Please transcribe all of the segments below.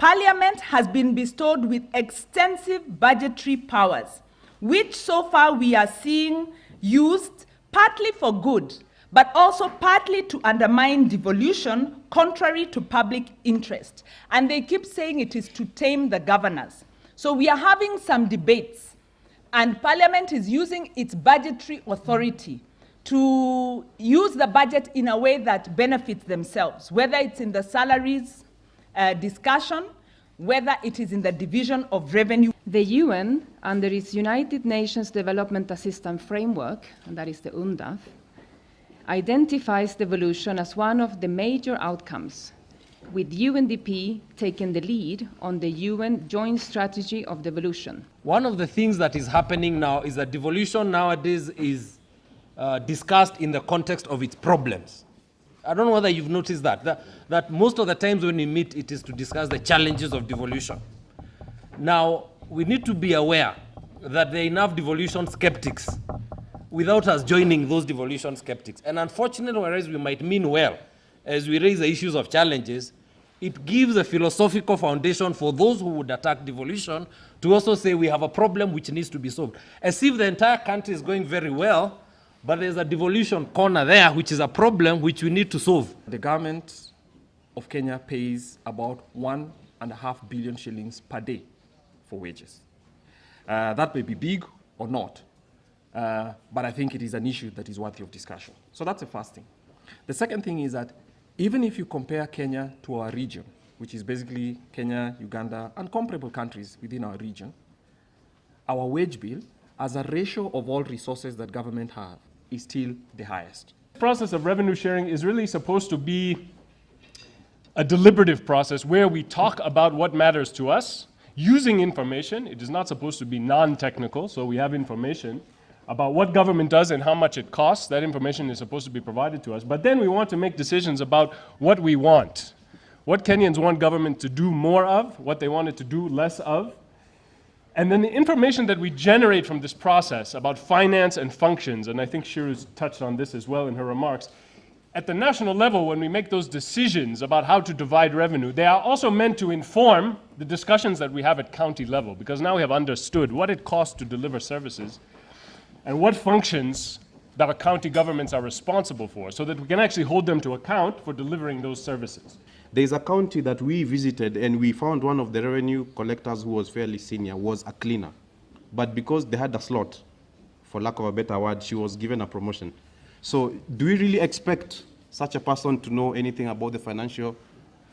Parliament has been bestowed with extensive budgetary powers, which so far we are seeing used partly for good, but also partly to undermine devolution, contrary to public interest. And they keep saying it is to tame the governors. So we are having some debates, and Parliament is using its budgetary authority to use the budget in a way that benefits themselves, whether it's in the salaries discussion, whether it is in the division of revenue. The UN, under its United Nations Development Assistance Framework, and that is the UNDAF, identifies devolution as one of the major outcomes, with UNDP taking the lead on the UN Joint Strategy of Devolution. One of the things that is happening now is that devolution nowadays is discussed in the context of its problems. I don't know whether you've noticed that most of the times when we meet, it is to discuss the challenges of devolution. Now, we need to be aware that there are enough devolution skeptics without us joining those devolution skeptics. And unfortunately, whereas we might mean well, as we raise the issues of challenges, it gives a philosophical foundation for those who would attack devolution to also say we have a problem which needs to be solved. As if the entire country is going very well, but there's a devolution corner there, which is a problem which we need to solve. The government of Kenya pays about 1.5 billion shillings per day for wages. That may be big or not, but I think it is an issue that is worthy of discussion. So that's the first thing. The second thing is that even if you compare Kenya to our region, which is basically Kenya, Uganda, and comparable countries within our region, our wage bill, as a ratio of all resources that government have, is still the highest. The process of revenue sharing is really supposed to be a deliberative process where we talk about what matters to us using information. It is not supposed to be non-technical, so we have information about what government does and how much it costs. That information is supposed to be provided to us. But then we want to make decisions about what we want, what Kenyans want government to do more of, what they want it to do less of. And then the information that we generate from this process about finance and functions, and I think Shiru's touched on this as well in her remarks, at the national level, when we make those decisions about how to divide revenue, they are also meant to inform the discussions that we have at county level, because now we have understood what it costs to deliver services and what functions that our county governments are responsible for, so that we can actually hold them to account for delivering those services. There's a county that we visited and we found one of the revenue collectors who was fairly senior was a cleaner. But because they had a slot, for lack of a better word, she was given a promotion. So do we really expect such a person to know anything about the financial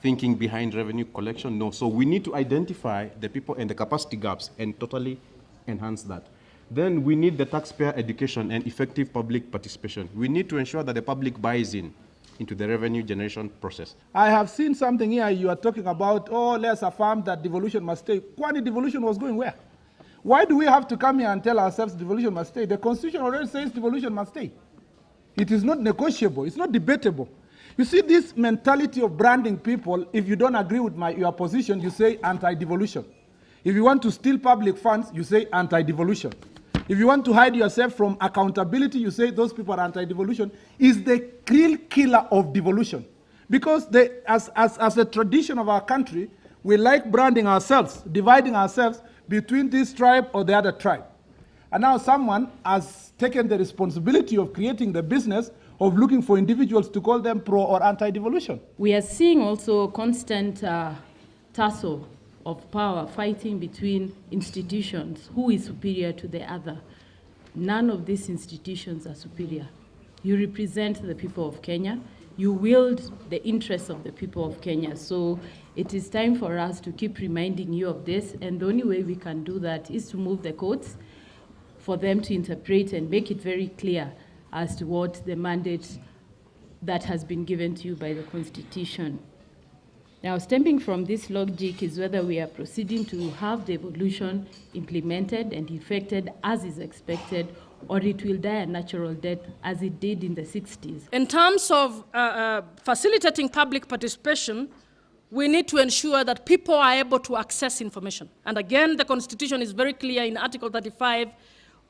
thinking behind revenue collection? No. So we need to identify the people and the capacity gaps and totally enhance that. Then we need the taxpayer education and effective public participation. We need to ensure that the public buys into the revenue generation process. I have seen something here, you are talking about, oh, let's affirm that devolution must stay. Kwani devolution was going where? Why do we have to come here and tell ourselves devolution must stay? The Constitution already says devolution must stay. It is not negotiable, it's not debatable. You see this mentality of branding people, if you don't agree with your position, you say anti-devolution. If you want to steal public funds, you say anti-devolution. If you want to hide yourself from accountability, you say those people are anti-devolution, is the real killer of devolution. Because as a tradition of our country, we like branding ourselves, dividing ourselves between this tribe or the other tribe. And now someone has taken the responsibility of creating the business of looking for individuals to call them pro or anti-devolution. We are seeing also a constant tussle of power fighting between institutions. Who is superior to the other? None of these institutions are superior. You represent the people of Kenya. You wield the interests of the people of Kenya. So it is time for us to keep reminding you of this. And the only way we can do that is to move the courts for them to interpret and make it very clear as to what the mandate that has been given to you by the Constitution. Now, stemming from this logic is whether we are proceeding to have devolution implemented and effected as is expected, or it will die a natural death as it did in the 60s. In terms of facilitating public participation, we need to ensure that people are able to access information. And again, the Constitution is very clear in Article 35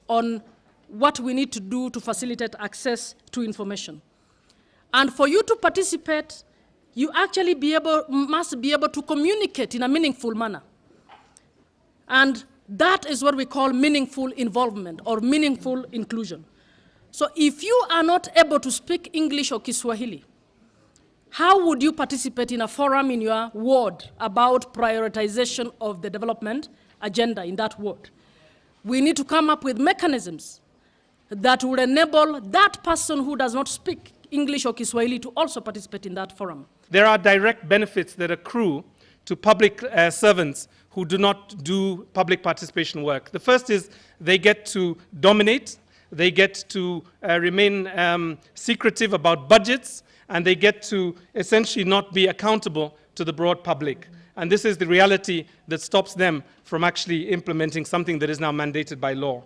on what we need to do to facilitate access to information. And for you to participate you actually must be able to communicate in a meaningful manner. And that is what we call meaningful involvement or meaningful inclusion. So if you are not able to speak English or Kiswahili, how would you participate in a forum in your ward about prioritization of the development agenda in that ward? We need to come up with mechanisms that will enable that person who does not speak English or Kiswahili to also participate in that forum. There are direct benefits that accrue to public servants who do not do public participation work. The first is they get to dominate, they get to remain secretive about budgets, and they get to essentially not be accountable to the broad public. And this is the reality that stops them from actually implementing something that is now mandated by law.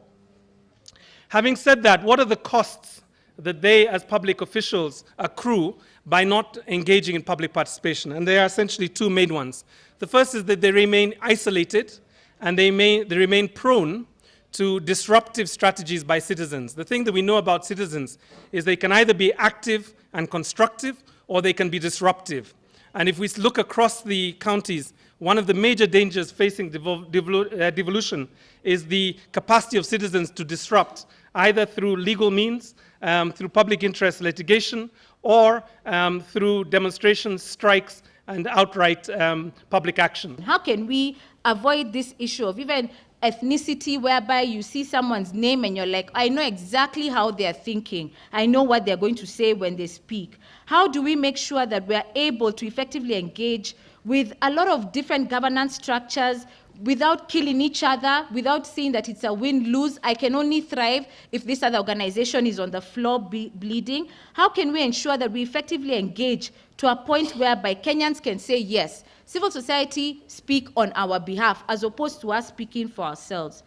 Having said that, what are the costs that they as public officials accrue by not engaging in public participation? And there are essentially two main ones. The first is that they remain isolated and they remain prone to disruptive strategies by citizens. The thing that we know about citizens is they can either be active and constructive or they can be disruptive. And if we look across the counties, one of the major dangers facing devolution is the capacity of citizens to disrupt, either through legal means, through public interest litigation, or through demonstrations, strikes, and outright public action. How can we avoid this issue of even ethnicity, whereby you see someone's name and you're like, I know exactly how they're thinking. I know what they're going to say when they speak. How do we make sure that we're able to effectively engage with a lot of different governance structures without killing each other, without seeing that it's a win-lose? I can only thrive if this other organization is on the floor bleeding. How can we ensure that we effectively engage to a point whereby Kenyans can say, yes, civil society speak on our behalf, as opposed to us speaking for ourselves?